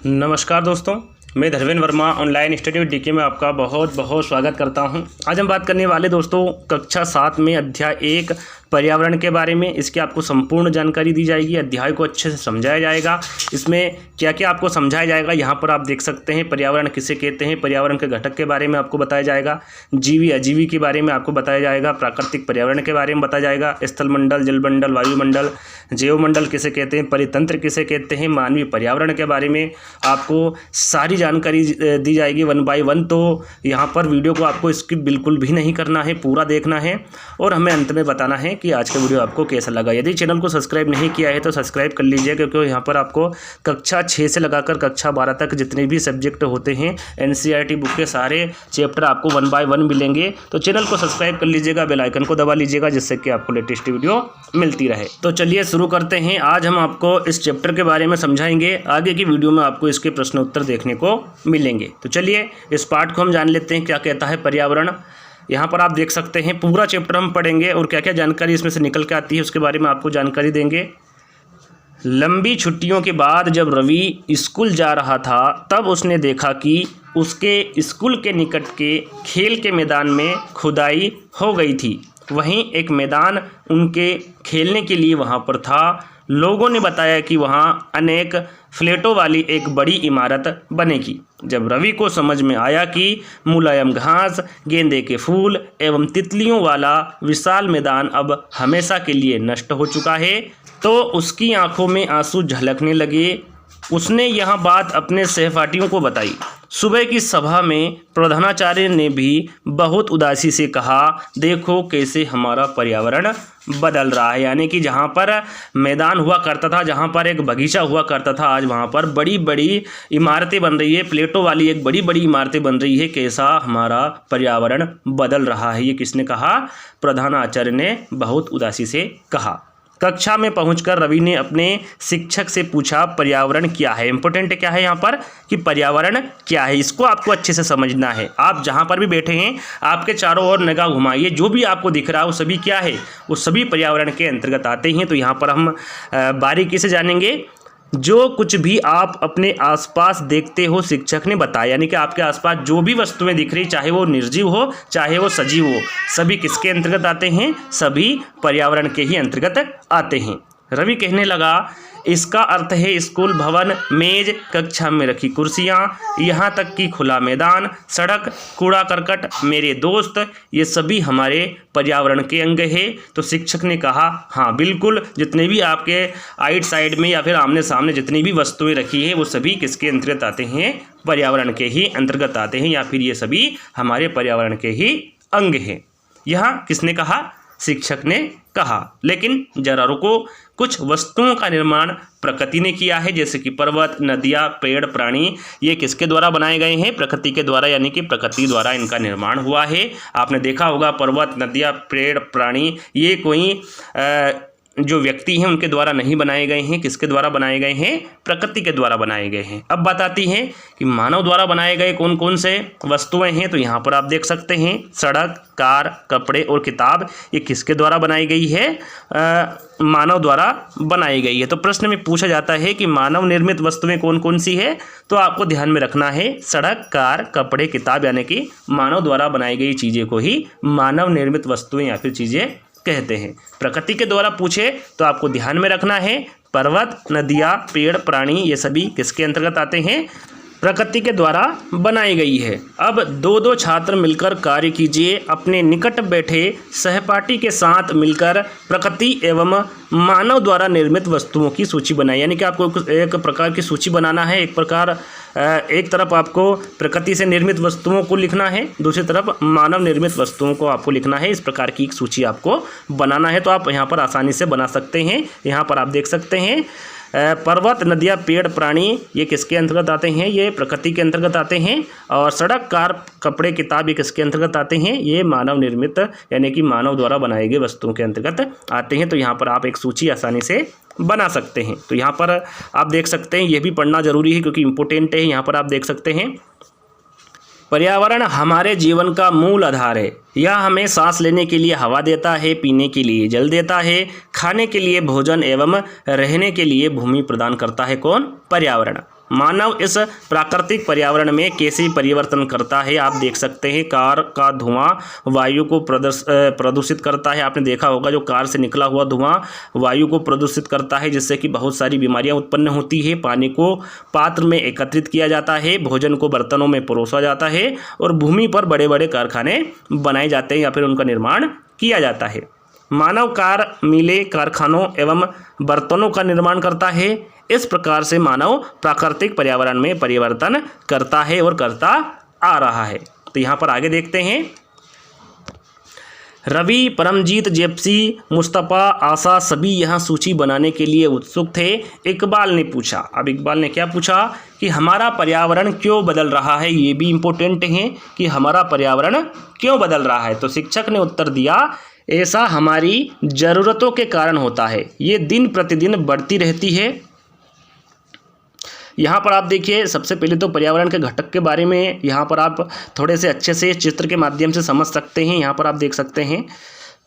नमस्कार दोस्तों, मैं Dharmendra Verma online study with DK में आपका बहुत बहुत स्वागत करता हूं। आज हम बात करने वाले दोस्तों कक्षा 7 में अध्याय 1 पर्यावरण के बारे में। इसकी आपको संपूर्ण जानकारी दी जाएगी, अध्याय को अच्छे से समझाया जाएगा। इसमें क्या क्या आपको समझाया जाएगा यहाँ पर आप देख सकते हैं। पर्यावरण किसे कहते हैं, पर्यावरण के घटक के बारे में आपको बताया जाएगा, जीवी अजीवी के बारे में आपको बताया जाएगा, प्राकृतिक पर्यावरण के बारे में बताया जाएगा, स्थलमंडल, जलमंडल, वायुमंडल, जैवमंडल किसे कहते हैं, परितंत्र किसे कहते हैं, मानवीय पर्यावरण के बारे में आपको सारी जानकारी दी जाएगी 1 बाय 1। तो यहाँ पर वीडियो को आपको स्किप बिल्कुल भी नहीं करना है, पूरा देखना है और हमें अंत में बताना है कि आज का वीडियो आपको कैसा लगा। यदि चैनल को सब्सक्राइब नहीं किया है तो सब्सक्राइब कर लीजिए, क्योंकि यहाँ पर आपको कक्षा 6 से लगाकर कक्षा 12 तक जितने भी सब्जेक्ट होते हैं NCERT बुक के सारे चैप्टर आपको 1 बाय 1 मिलेंगे। तो चैनल को सब्सक्राइब कर लीजिएगा, बेल आइकन को दबा लीजिएगा, जिससे कि आपको लेटेस्ट वीडियो मिलती रहे। तो चलिए शुरू करते हैं। आज हम आपको इस चैप्टर के बारे में समझाएंगे, आगे की वीडियो में आपको इसके प्रश्न उत्तर देखने को मिलेंगे। तो चलिए इस पार्ट को हम जान लेते हैं, क्या कहता है पर्यावरण। यहाँ पर आप देख सकते हैं पूरा चैप्टर हम पढ़ेंगे और क्या क्या जानकारी इसमें से निकल के आती है उसके बारे में आपको जानकारी देंगे। लंबी छुट्टियों के बाद जब रवि स्कूल जा रहा था तब उसने देखा कि उसके स्कूल के निकट के खेल के मैदान में खुदाई हो गई थी। वहीं एक मैदान उनके खेलने के लिए वहाँ पर था। लोगों ने बताया कि वहाँ अनेक फ्लैटों वाली एक बड़ी इमारत बनेगी। जब रवि को समझ में आया कि मुलायम घास, गेंदे के फूल एवं तितलियों वाला विशाल मैदान अब हमेशा के लिए नष्ट हो चुका है, तो उसकी आंखों में आंसू झलकने लगे। उसने यह बात अपने सहपाठियों को बताई। सुबह की सभा में प्रधानाचार्य ने भी बहुत उदासी से कहा, देखो कैसे हमारा पर्यावरण बदल रहा है। यानी कि जहाँ पर मैदान हुआ करता था, जहाँ पर एक बगीचा हुआ करता था, आज वहाँ पर बड़ी बड़ी इमारतें बन रही है, प्लेटों वाली एक बड़ी बड़ी इमारतें बन रही है। कैसा हमारा पर्यावरण बदल रहा है। ये किसने कहा? प्रधानाचार्य ने बहुत उदासी से कहा। कक्षा में पहुंचकर रवि ने अपने शिक्षक से पूछा, पर्यावरण क्या है। इंपॉर्टेंट क्या है यहाँ पर कि पर्यावरण क्या है, इसको आपको अच्छे से समझना है। आप जहाँ पर भी बैठे हैं आपके चारों ओर निगाह घुमाइए, जो भी आपको दिख रहा है वो सभी क्या है, वो सभी पर्यावरण के अंतर्गत आते हैं। तो यहाँ पर हम बारीकी से जानेंगे। जो कुछ भी आप अपने आसपास देखते हो, शिक्षक ने बताया, यानी कि आपके आसपास जो भी वस्तुएं दिख रही, चाहे वो निर्जीव हो चाहे वो सजीव हो, सभी किसके अंतर्गत आते हैं? सभी पर्यावरण के ही अंतर्गत आते हैं। रवि कहने लगा, इसका अर्थ है स्कूल भवन, मेज, कक्षा में रखी कुर्सियाँ, यहाँ तक कि खुला मैदान, सड़क, कूड़ा करकट, मेरे दोस्त, ये सभी हमारे पर्यावरण के अंग है। तो शिक्षक ने कहा, हाँ बिल्कुल, जितने भी आपके आइट साइड में या फिर आमने सामने जितनी भी वस्तुएं रखी हैं वो सभी किसके अंतर्गत आते हैं? पर्यावरण के ही अंतर्गत आते हैं, या फिर ये सभी हमारे पर्यावरण के ही अंग हैं। यहाँ किसने कहा? शिक्षक ने कहा। लेकिन जरा रुको, कुछ वस्तुओं का निर्माण प्रकृति ने किया है, जैसे कि पर्वत, नदियाँ, पेड़, प्राणी, ये किसके द्वारा बनाए गए हैं? प्रकृति के द्वारा, यानी कि प्रकृति द्वारा इनका निर्माण हुआ है। आपने देखा होगा पर्वत, नदियाँ, पेड़, प्राणी, ये कोई जो व्यक्ति हैं उनके द्वारा नहीं बनाए गए हैं। किसके द्वारा बनाए गए हैं? प्रकृति के द्वारा बनाए गए हैं। अब बात आती है कि मानव द्वारा बनाए गए कौन कौन से वस्तुएं हैं। तो यहाँ पर आप देख सकते हैं सड़क, कार, कपड़े और किताब, ये किसके द्वारा बनाई गई है? मानव द्वारा बनाई गई है। तो प्रश्न में पूछा जाता है कि मानव निर्मित वस्तुएं कौन कौन सी है, तो आपको ध्यान में रखना है सड़क, कार, कपड़े, किताब, यानी कि मानव द्वारा बनाई गई चीज़ें को ही मानव निर्मित वस्तुएं या फिर चीज़ें कहते हैं। प्रकृति के द्वारा पूछे तो आपको ध्यान में रखना है पर्वत, नदियाँ, पेड़, प्राणी, ये सभी किसके अंतर्गत आते हैं? प्रकृति के द्वारा बनाई गई है। अब दो दो छात्र मिलकर कार्य कीजिए। अपने निकट बैठे सहपाठी के साथ मिलकर प्रकृति एवं मानव द्वारा निर्मित वस्तुओं की सूची बनाएं। यानी कि आपको एक प्रकार की सूची बनाना है। एक तरफ आपको प्रकृति से निर्मित वस्तुओं को लिखना है, दूसरी तरफ मानव निर्मित वस्तुओं को आपको लिखना है। इस प्रकार की एक सूची आपको बनाना है। तो आप यहाँ पर आसानी से बना सकते हैं। यहाँ पर आप देख सकते हैं पर्वत, नदियाँ, पेड़, प्राणी, ये किसके अंतर्गत आते हैं? ये प्रकृति के अंतर्गत आते हैं। और सड़क, कार, कपड़े, किताब, ये किसके अंतर्गत आते हैं? ये मानव निर्मित, यानी कि मानव द्वारा बनाए गए वस्तुओं के अंतर्गत आते हैं। तो यहाँ पर आप एक सूची आसानी से बना सकते हैं। तो यहाँ पर आप देख सकते हैं, ये भी पढ़ना जरूरी है क्योंकि इम्पोर्टेंट है। यहाँ पर आप देख सकते हैं पर्यावरण हमारे जीवन का मूल आधार है। यह हमें सांस लेने के लिए हवा देता है, पीने के लिए जल देता है, खाने के लिए भोजन एवं रहने के लिए भूमि प्रदान करता है। कौन? पर्यावरण। मानव इस प्राकृतिक पर्यावरण में कैसे परिवर्तन करता है आप देख सकते हैं। कार का धुआं वायु को प्रदूषित करता है। आपने देखा होगा जो कार से निकला हुआ धुआं वायु को प्रदूषित करता है, जिससे कि बहुत सारी बीमारियां उत्पन्न होती है। पानी को पात्र में एकत्रित किया जाता है, भोजन को बर्तनों में परोसा जाता है और भूमि पर बड़े बड़े कारखाने बनाए जाते हैं या फिर उनका निर्माण किया जाता है। मानव कार, मिलें, कारखानों एवं बर्तनों का निर्माण करता है। इस प्रकार से मानव प्राकृतिक पर्यावरण में परिवर्तन करता है और करता आ रहा है। तो यहाँ पर आगे देखते हैं। रवि, परमजीत, जेप्सी, मुस्तफ़ा, आशा सभी यहाँ सूची बनाने के लिए उत्सुक थे। इकबाल ने पूछा, अब इकबाल ने क्या पूछा कि हमारा पर्यावरण क्यों बदल रहा है। ये भी इम्पोर्टेंट है कि हमारा पर्यावरण क्यों बदल रहा है। तो शिक्षक ने उत्तर दिया, ऐसा हमारी ज़रूरतों के कारण होता है, ये दिन प्रतिदिन बढ़ती रहती है। यहाँ पर आप देखिए, सबसे पहले तो पर्यावरण के घटक के बारे में यहाँ पर आप थोड़े से अच्छे से चित्र के माध्यम से समझ सकते हैं। यहाँ पर आप देख सकते हैं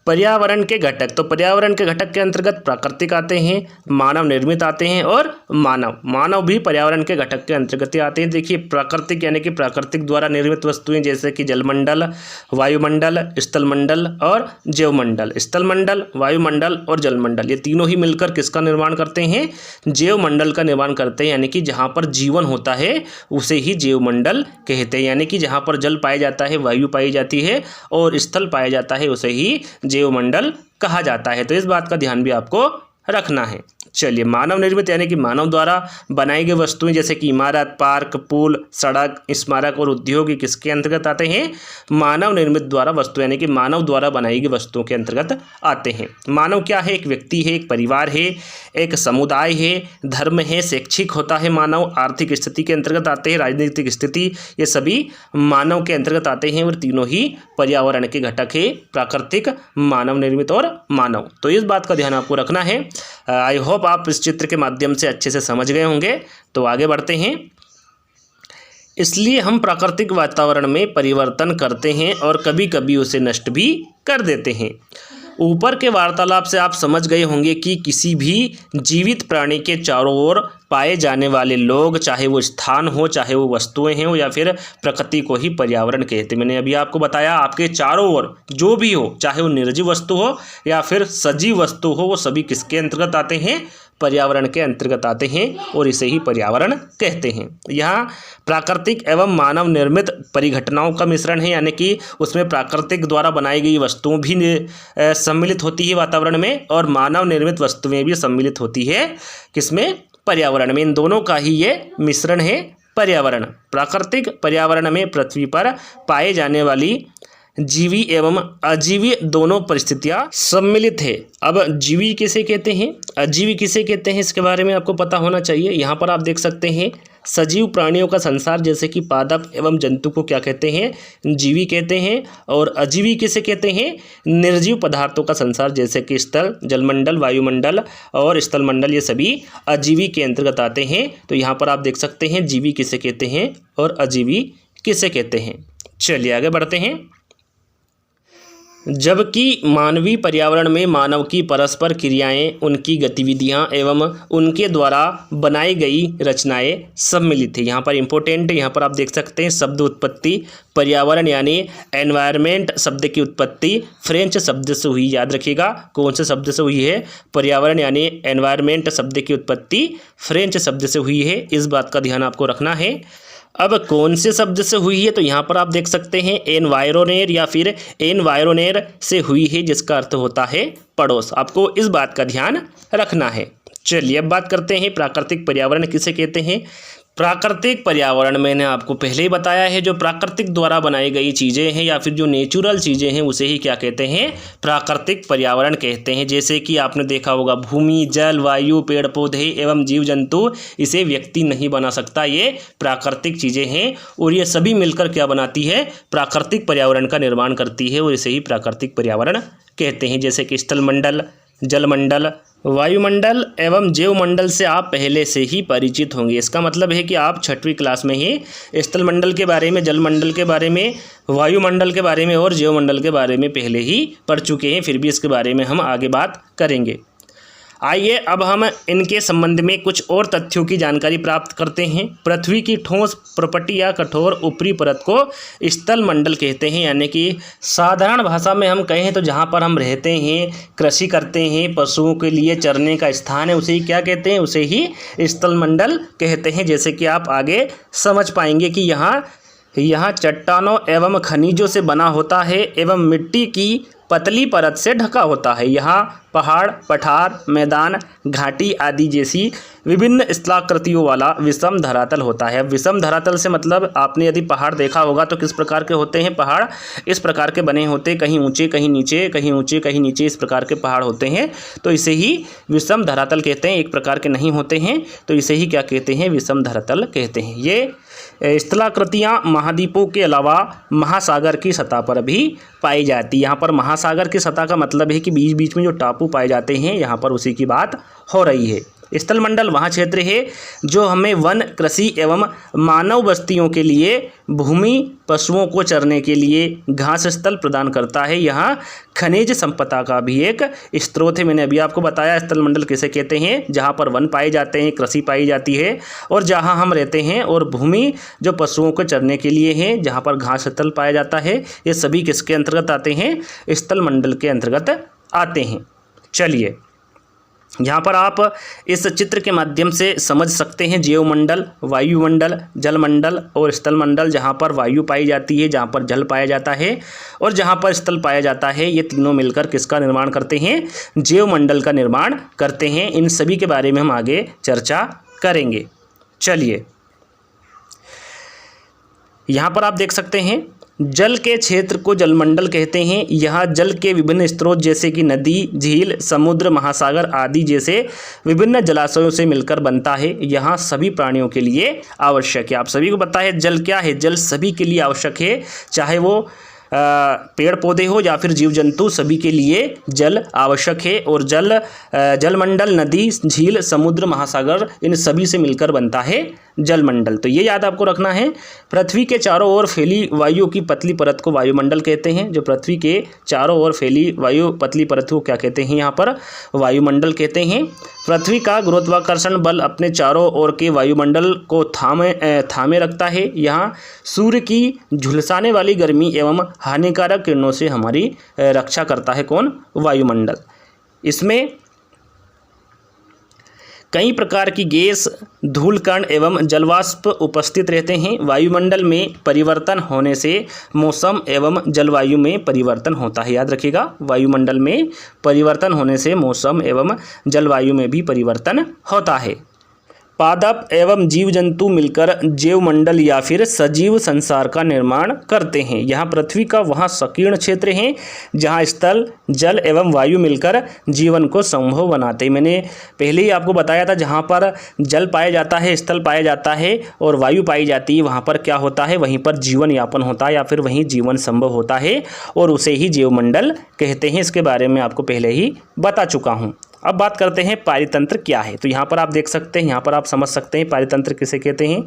पर्यावरण के घटक। तो पर्यावरण के घटक के अंतर्गत प्राकृतिक आते हैं, मानव निर्मित आते हैं और मानव भी पर्यावरण के घटक के अंतर्गत आते हैं। देखिए, प्राकृतिक यानी कि प्राकृतिक द्वारा निर्मित वस्तुएं जैसे कि जलमंडल, वायुमंडल, स्थलमंडल और जैवमंडल। स्थलमंडल, वायुमंडल और जलमंडल ये तीनों ही मिलकर किसका निर्माण करते हैं, जैवमंडल का निर्माण करते हैं। यानी कि जहाँ पर जीवन होता है उसे ही जैवमंडल कहते हैं। यानी कि जहाँ पर जल पाया जाता है, वायु पाई जाती है और स्थल पाया जाता है उसे ही जैवमंडल कहा जाता है। तो इस बात का ध्यान भी आपको रखना है। चलिए, मानव निर्मित यानी कि मानव द्वारा बनाई गई वस्तुएं जैसे कि इमारत, पार्क, पुल, सड़क, स्मारक और उद्योग किसके अंतर्गत आते हैं, मानव निर्मित द्वारा वस्तु यानी कि मानव द्वारा बनाई गई वस्तुओं के अंतर्गत आते हैं। मानव क्या है, एक व्यक्ति है, एक परिवार है, एक समुदाय है, धर्म है, शैक्षिक होता है मानव, आर्थिक स्थिति के अंतर्गत आते हैं, राजनीतिक स्थिति, ये सभी मानव के अंतर्गत आते हैं और तीनों ही पर्यावरण के घटक है, प्राकृतिक, मानव निर्मित और मानव। तो इस बात का ध्यान आपको रखना है। आई होप आप इस चित्र के माध्यम से अच्छे से समझ गए होंगे। तो आगे बढ़ते हैं। इसलिए हम प्राकृतिक वातावरण में परिवर्तन करते हैं और कभी कभी उसे नष्ट भी कर देते हैं। ऊपर के वार्तालाप से आप समझ गए होंगे कि किसी भी जीवित प्राणी के चारों ओर पाए जाने वाले लोग, चाहे वो स्थान हो, चाहे वो वस्तुएं हों या फिर प्रकृति को ही पर्यावरण कहते हैं। मैंने अभी आपको बताया, आपके चारों ओर जो भी हो, चाहे वो निर्जीव वस्तु हो या फिर सजीव वस्तु हो, वो सभी किसके अंतर्गत आते हैं, पर्यावरण के अंतर्गत आते हैं और इसे ही पर्यावरण कहते हैं। यहाँ प्राकृतिक एवं मानव निर्मित परिघटनाओं का मिश्रण है, यानी कि उसमें प्राकृतिक द्वारा बनाई गई वस्तुएं भी सम्मिलित होती है वातावरण में और मानव निर्मित वस्तुएं भी सम्मिलित होती है किसमें, पर्यावरण में। इन दोनों का ही ये मिश्रण है पर्यावरण। प्राकृतिक पर्यावरण में पृथ्वी पर पाए जाने वाली जीवी एवं अजीवी दोनों परिस्थितियां सम्मिलित है। अब जीवी किसे कहते हैं, अजीवी किसे कहते हैं, इसके बारे में आपको पता होना चाहिए। यहाँ पर आप देख सकते हैं सजीव प्राणियों का संसार जैसे कि पादप एवं जंतु को क्या कहते हैं, जीवी कहते हैं। और अजीवी किसे कहते हैं, निर्जीव पदार्थों का संसार जैसे कि स्थल, जलमंडल, वायुमंडल और स्थलमंडल, ये सभी अजीवी के अंतर्गत आते हैं। तो यहाँ पर आप देख सकते हैं जीवी किसे कहते हैं और अजीवी किसे कहते हैं। चलिए आगे बढ़ते हैं। जबकि मानवीय पर्यावरण में मानव की परस्पर क्रियाएं, उनकी गतिविधियां एवं उनके द्वारा बनाई गई रचनाएं सम्मिलित है। यहाँ पर इम्पोर्टेंट, यहाँ पर आप देख सकते हैं शब्द उत्पत्ति। पर्यावरण यानी एनवायरनमेंट शब्द की उत्पत्ति फ्रेंच शब्द से हुई, याद रखिएगा कौन से शब्द से हुई है, पर्यावरण यानी एनवायरनमेंट शब्द की उत्पत्ति फ्रेंच शब्द से हुई है। इस बात का ध्यान आपको रखना है। अब कौन से शब्द से हुई है, तो यहाँ पर आप देख सकते हैं एनवायरोनेर या फिर एनवायरोनेर से हुई है, जिसका अर्थ होता है पड़ोस। आपको इस बात का ध्यान रखना है। चलिए अब बात करते हैं प्राकृतिक पर्यावरण किसे कहते हैं। प्राकृतिक पर्यावरण मैंने आपको पहले ही बताया है, जो प्राकृतिक द्वारा बनाई गई चीज़ें हैं या फिर जो नेचुरल चीज़ें हैं उसे ही क्या कहते हैं, प्राकृतिक पर्यावरण कहते हैं। जैसे कि आपने देखा होगा भूमि, जल, वायु, पेड़ पौधे एवं जीव जंतु, इसे व्यक्ति नहीं बना सकता, ये प्राकृतिक चीज़ें हैं और ये सभी मिलकर क्या बनाती है, प्राकृतिक पर्यावरण का निर्माण करती है और इसे ही प्राकृतिक पर्यावरण कहते हैं। जैसे कि स्थलमंडल, जलमंडल, वायुमंडल एवं जैवमंडल से आप पहले से ही परिचित होंगे। इसका मतलब है कि आप 6वीं क्लास में ही स्थलमंडल के बारे में, जलमंडल के बारे में, वायुमंडल के बारे में और जैवमंडल के बारे में पहले ही पढ़ चुके हैं। फिर भी इसके बारे में हम आगे बात करेंगे। आइए अब हम इनके संबंध में कुछ और तथ्यों की जानकारी प्राप्त करते हैं। पृथ्वी की ठोस प्रपटी या कठोर ऊपरी परत को स्थल मंडल कहते हैं, यानी कि साधारण भाषा में हम कहें तो जहाँ पर हम रहते हैं, कृषि करते हैं, पशुओं के लिए चरने का स्थान है, उसे ही क्या कहते हैं, उसे ही स्थल मंडल कहते हैं। जैसे कि आप आगे समझ पाएंगे कि यहाँ चट्टानों एवं खनिजों से बना होता है एवं मिट्टी की पतली परत से ढका होता है। यहाँ पहाड़, पठार, मैदान, घाटी आदि जैसी विभिन्न स्थलाकृतियों वाला विषम धरातल होता है। अब विषम धरातल से मतलब आपने यदि पहाड़ देखा होगा तो किस प्रकार के होते हैं पहाड़, इस प्रकार के बने होते, कहीं ऊंचे कहीं नीचे, कहीं ऊंचे कहीं नीचे, इस प्रकार के पहाड़ होते हैं, तो इसे ही विषम धरातल कहते हैं। एक प्रकार के नहीं होते हैं तो इसे ही क्या कहते हैं, विषम धरातल कहते हैं। ये स्थलाकृतियाँ महाद्वीपों के अलावा महासागर की सतह पर भी पाई जाती है। यहाँ पर महासागर की सतह का मतलब है कि बीच बीच में जो टापू पाए जाते हैं, यहाँ पर उसी की बात हो रही है। स्थल मंडल वहाँ क्षेत्र है जो हमें वन, कृषि एवं मानव बस्तियों के लिए भूमि, पशुओं को चरने के लिए घास स्थल प्रदान करता है। यहाँ खनिज संपदा का भी एक स्रोत है। मैंने अभी आपको बताया स्थल मंडल किसे कहते हैं, जहाँ पर वन पाए जाते हैं, कृषि पाई जाती है और जहाँ हम रहते हैं, और भूमि जो पशुओं को चरने के लिए है, जहाँ पर घास स्थल पाया जाता है। ये सभी किसके अंतर्गत आते हैं, स्थल मंडल के अंतर्गत आते हैं। चलिए यहाँ पर आप इस चित्र के माध्यम से समझ सकते हैं जीवमंडल, वायुमंडल, जलमंडल और स्थल मंडल। जहाँ पर वायु पाई जाती है, जहाँ पर जल पाया जाता है और जहाँ पर स्थल पाया जाता है, ये तीनों मिलकर किसका निर्माण करते हैं, जीवमंडल का निर्माण करते हैं। इन सभी के बारे में हम आगे चर्चा करेंगे। चलिए यहाँ पर आप देख सकते हैं जल के क्षेत्र को जलमंडल कहते हैं। यहाँ जल के विभिन्न स्रोत जैसे कि नदी, झील, समुद्र, महासागर आदि जैसे विभिन्न जलाशयों से मिलकर बनता है। यहाँ सभी प्राणियों के लिए आवश्यक है। आप सभी को पता है जल क्या है, जल सभी के लिए आवश्यक है, चाहे वो पेड़ पौधे हो या फिर जीव जंतु, सभी के लिए जल आवश्यक है। और जलमंडल नदी, झील, समुद्र, महासागर इन सभी से मिलकर बनता है जलमंडल। तो ये याद आपको रखना है। पृथ्वी के चारों ओर फैली वायु की पतली परत को वायुमंडल कहते हैं। जो पृथ्वी के चारों ओर फैली वायु पतली परत को क्या कहते हैं, यहाँ पर वायुमंडल कहते हैं। पृथ्वी का गुरुत्वाकर्षण बल अपने चारों ओर के वायुमंडल को थामे रखता है। यहाँ सूर्य की झुलसाने वाली गर्मी एवं हानिकारक किरणों से हमारी रक्षा करता है कौन, वायुमंडल। इसमें कई प्रकार की गैस, धूल कण एवं जलवाष्प उपस्थित रहते हैं। वायुमंडल में परिवर्तन होने से मौसम एवं जलवायु में परिवर्तन होता है। याद रखिएगा, वायुमंडल में परिवर्तन होने से मौसम एवं जलवायु में भी परिवर्तन होता है। पादप एवं जीव जंतु मिलकर जैवमंडल या फिर सजीव संसार का निर्माण करते हैं। यहाँ पृथ्वी का वहाँ संकीर्ण क्षेत्र है जहाँ स्थल, जल एवं वायु मिलकर जीवन को संभव बनाते हैं। मैंने पहले ही आपको बताया था, जहाँ पर जल पाया जाता है, स्थल पाया जाता है और वायु पाई जाती है, वहाँ पर क्या होता है, वहीं पर जीवन यापन होता है या फिर वहीं जीवन संभव होता है और उसे ही जैवमंडल कहते हैं। इसके बारे में आपको पहले ही बता चुका हूँ। अब बात करते हैं पारितंत्र क्या है। तो यहाँ पर आप देख सकते हैं, यहाँ पर आप समझ सकते हैं पारितंत्र किसे कहते हैं।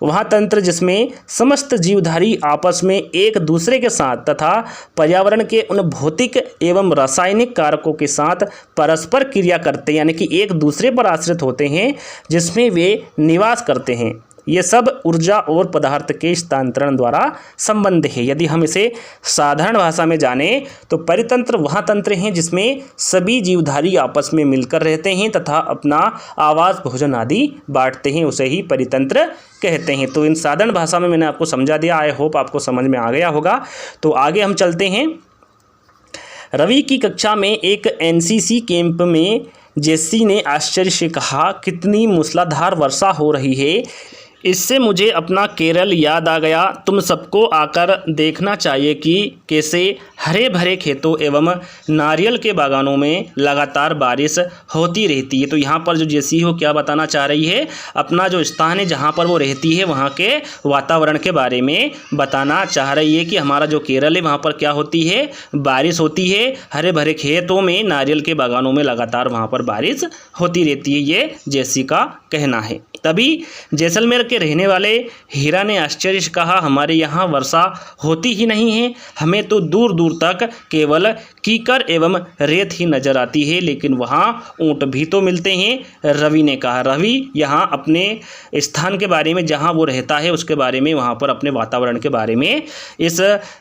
वह तंत्र जिसमें समस्त जीवधारी आपस में एक दूसरे के साथ तथा पर्यावरण के उन भौतिक एवं रासायनिक कारकों के साथ परस्पर क्रिया करते हैं, यानी कि एक दूसरे पर आश्रित होते हैं, जिसमें वे निवास करते हैं। ये सब ऊर्जा और पदार्थ के स्थानांतरण द्वारा संबंध है। यदि हम इसे साधारण भाषा में जाने तो परितंत्र वह तंत्र हैं जिसमें सभी जीवधारी आपस में मिलकर रहते हैं तथा अपना आवास, भोजन आदि बांटते हैं, उसे ही परितंत्र कहते हैं। तो इन साधारण भाषा में मैंने आपको समझा दिया। आई होप आपको समझ में आ गया होगा। तो आगे हम चलते हैं। रवि की कक्षा में एक एनसीसी कैंप में जेसी ने आश्चर्य से कहा, कितनी मूसलाधार वर्षा हो रही है, इससे मुझे अपना केरल याद आ गया। तुम सबको आकर देखना चाहिए कि कैसे हरे भरे खेतों एवं नारियल के बागानों में लगातार बारिश होती रहती है। तो यहाँ पर जो जेसी हो क्या बताना चाह रही है, अपना जो स्थान है जहाँ पर वो रहती है वहाँ के वातावरण के बारे में बताना चाह रही है कि हमारा जो केरल है वहाँ पर क्या होती है, बारिश होती है। हरे भरे खेतों में, नारियल के बागानों में लगातार वहाँ पर बारिश होती रहती है, ये जेसी का कहना है। तभी जैसलमेर के रहने वाले हीरा ने आश्चर्य से कहा, हमारे यहाँ वर्षा होती ही नहीं है, हमें तो दूर दूर दूर तक केवल कीकर एवं रेत ही नजर आती है, लेकिन वहाँ ऊँट भी तो मिलते हैं। रवि ने कहा। रवि यहाँ अपने स्थान के बारे में, जहाँ वो रहता है उसके बारे में, वहाँ पर अपने वातावरण के बारे में, इस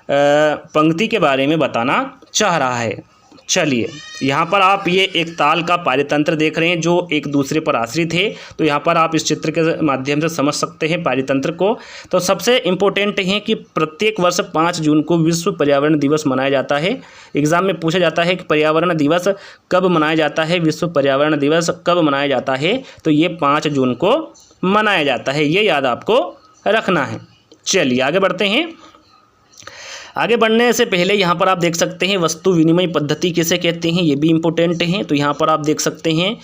पंक्ति के बारे में बताना चाह रहा है। चलिए, यहाँ पर आप ये एक ताल का पारितंत्र देख रहे हैं जो एक दूसरे पर आश्रित है। तो यहाँ पर आप इस चित्र के माध्यम से समझ सकते हैं पारितंत्र को। तो सबसे इम्पोर्टेंट है कि प्रत्येक वर्ष 5 जून को विश्व पर्यावरण दिवस मनाया जाता है। एग्जाम में पूछा जाता है कि पर्यावरण दिवस कब मनाया जाता है, विश्व पर्यावरण दिवस कब मनाया जाता है, तो ये 5 जून को मनाया जाता है। ये याद आपको रखना है। चलिए आगे बढ़ते हैं। आगे बढ़ने से पहले यहाँ पर आप देख सकते हैं वस्तु विनिमय पद्धति किसे कहते हैं, ये भी इम्पोर्टेंट है। तो यहाँ पर आप देख सकते हैं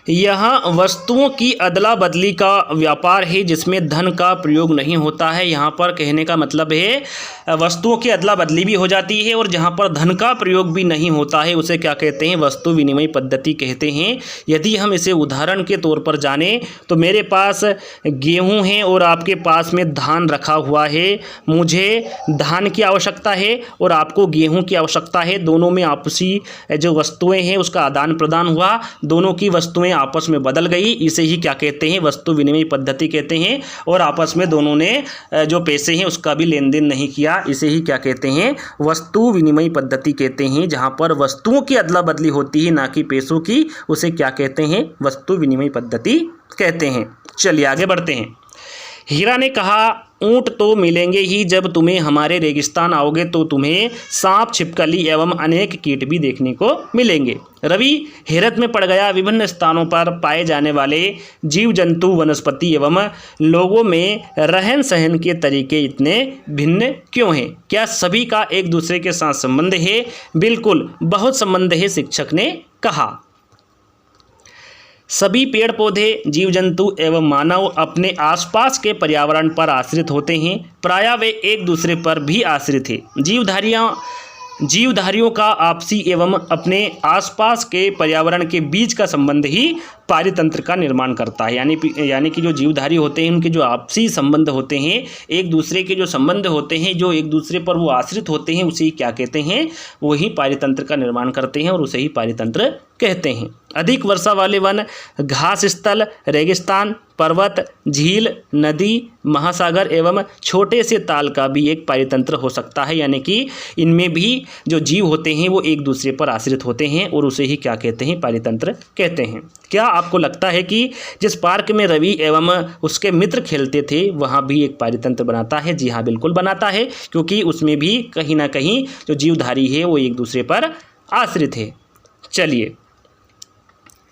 यहाँ वस्तुओं की अदला बदली का व्यापार है जिसमें धन का प्रयोग नहीं होता है। यहाँ पर कहने का मतलब है वस्तुओं की अदला बदली भी हो जाती है और जहाँ पर धन का प्रयोग भी नहीं होता है उसे क्या कहते हैं, वस्तु विनिमय पद्धति कहते हैं। यदि हम इसे उदाहरण के तौर पर जानें तो मेरे पास गेहूँ है और आपके पास में धान रखा हुआ है। मुझे धान की आवश्यकता है और आपको गेहूँ की आवश्यकता है। दोनों में आपसी जो वस्तुएँ हैं उसका आदान प्रदान हुआ, दोनों की वस्तुएँ आपस में बदल गई। इसे ही क्या कहते हैं, वस्तु विनिमय पद्धति कहते हैं। और आपस में दोनों ने जो पैसे हैं उसका भी लेन देन नहीं किया, इसे ही क्या कहते हैं, वस्तु विनिमय पद्धति कहते हैं। जहां पर वस्तुओं की अदला बदली होती है ना कि पैसों की, उसे क्या कहते हैं, वस्तु विनिमय पद्धति कहते हैं। चलिए आगे बढ़ते हैं। हीरा ने कहा ऊँट तो मिलेंगे ही, जब तुम्हें हमारे रेगिस्तान आओगे तो तुम्हें सांप, छिपकली एवं अनेक कीट भी देखने को मिलेंगे। रवि हैरत में पड़ गया। विभिन्न स्थानों पर पाए जाने वाले जीव जंतु, वनस्पति एवं लोगों में रहन सहन के तरीके इतने भिन्न क्यों हैं? क्या सभी का एक दूसरे के साथ संबंध है? बिल्कुल, बहुत संबंध है, शिक्षक ने कहा। सभी पेड़ पौधे, जीव जंतु एवं मानव अपने आसपास के पर्यावरण पर आश्रित होते हैं। प्रायः वे एक दूसरे पर भी आश्रित हैं। जीवधारियों का आपसी एवं अपने आसपास के पर्यावरण के बीच का संबंध ही पारितंत्र का निर्माण करता है। यानी कि जो जीवधारी होते हैं उनके जो आपसी संबंध होते हैं, एक दूसरे के जो संबंध होते हैं, जो एक दूसरे पर वो आश्रित होते हैं, उसे क्या कहते हैं, वही पारितंत्र का निर्माण करते हैं और उसे ही पारितंत्र कहते हैं। अधिक वर्षा वाले वन, घास स्थल, रेगिस्तान, पर्वत, झील, नदी, महासागर एवं छोटे से ताल का भी एक पारितंत्र हो सकता है। यानी कि इनमें भी जो जीव होते हैं वो एक दूसरे पर आश्रित होते हैं और उसे ही क्या कहते हैं, पारितंत्र कहते हैं। क्या आपको लगता है कि जिस पार्क में रवि एवं उसके मित्र खेलते थे वहाँ भी एक पारितंत्र बनाता है? जी हाँ, बिल्कुल बनाता है, क्योंकि उसमें भी कहीं ना कहीं जो जीवधारी है वो एक दूसरे पर आश्रित है। चलिए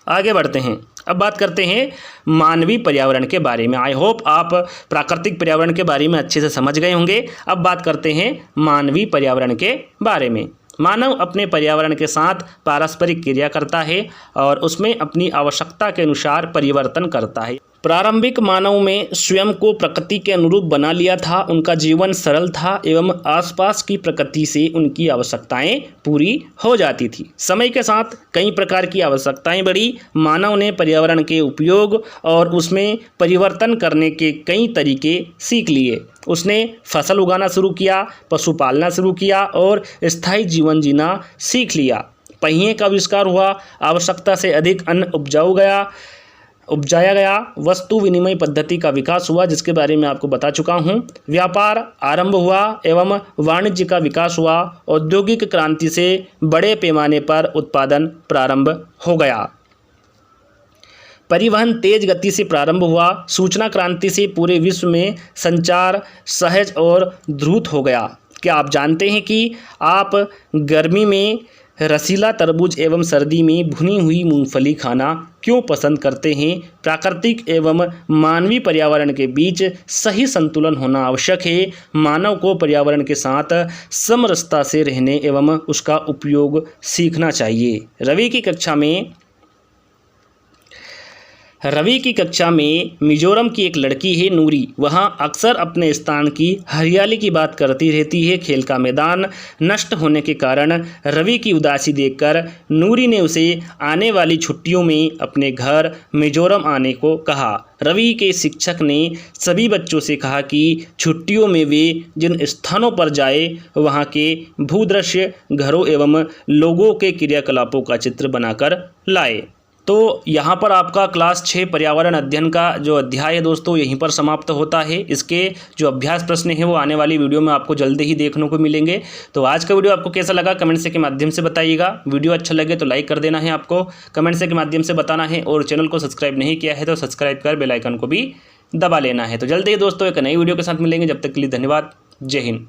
आगे बढ़ते हैं। अब बात करते हैं मानवीय पर्यावरण के बारे में। आई होप आप प्राकृतिक पर्यावरण के बारे में अच्छे से समझ गए होंगे। अब बात करते हैं मानवीय पर्यावरण के बारे में। मानव अपने पर्यावरण के साथ पारस्परिक क्रिया करता है और उसमें अपनी आवश्यकता के अनुसार परिवर्तन करता है। प्रारंभिक मानव में स्वयं को प्रकृति के अनुरूप बना लिया था। उनका जीवन सरल था एवं आसपास की प्रकृति से उनकी आवश्यकताएं पूरी हो जाती थी। समय के साथ कई प्रकार की आवश्यकताएं बढ़ी। मानव ने पर्यावरण के उपयोग और उसमें परिवर्तन करने के कई तरीके सीख लिए। उसने फसल उगाना शुरू किया, पशु पालना शुरू किया और स्थायी जीवन जीना सीख लिया। पहिए का आविष्कार हुआ, आवश्यकता से अधिक अन्न उपजाया गया। वस्तु विनिमय पद्धति का विकास हुआ, जिसके बारे में आपको बता चुका हूँ। व्यापार आरंभ हुआ एवं वाणिज्य का विकास हुआ। औद्योगिक क्रांति से बड़े पैमाने पर उत्पादन प्रारंभ हो गया। परिवहन तेज गति से प्रारंभ हुआ। सूचना क्रांति से पूरे विश्व में संचार सहज और द्रुत हो गया। क्या आप जानते हैं कि आप गर्मी में रसीला तरबूज एवं सर्दी में भुनी हुई मूंगफली खाना क्यों पसंद करते हैं? प्राकृतिक एवं मानवीय पर्यावरण के बीच सही संतुलन होना आवश्यक है। मानव को पर्यावरण के साथ समरसता से रहने एवं उसका उपयोग सीखना चाहिए। रवि की कक्षा में रवि की कक्षा में मिजोरम की एक लड़की है नूरी। वहाँ अक्सर अपने स्थान की हरियाली की बात करती रहती है। खेल का मैदान नष्ट होने के कारण रवि की उदासी देखकर नूरी ने उसे आने वाली छुट्टियों में अपने घर मिजोरम आने को कहा। रवि के शिक्षक ने सभी बच्चों से कहा कि छुट्टियों में वे जिन स्थानों पर जाए वहाँ के भूदृश्य, घरों एवं लोगों के क्रियाकलापों का चित्र बनाकर लाए। तो यहाँ पर आपका क्लास 6 पर्यावरण अध्ययन का जो अध्याय है दोस्तों यहीं पर समाप्त होता है। इसके जो अभ्यास प्रश्न है वो आने वाली वीडियो में आपको जल्दी ही देखने को मिलेंगे। तो आज का वीडियो आपको कैसा लगा कमेंट से के माध्यम से बताइएगा। वीडियो अच्छा लगे तो लाइक कर देना है, आपको कमेंट से के माध्यम से बताना है, और चैनल को सब्सक्राइब नहीं किया है तो सब्सक्राइब कर बेल आइकन को भी दबा लेना है। तो जल्दी ही दोस्तों एक नई वीडियो के साथ मिलेंगे, जब तक के लिए धन्यवाद। जय हिंद।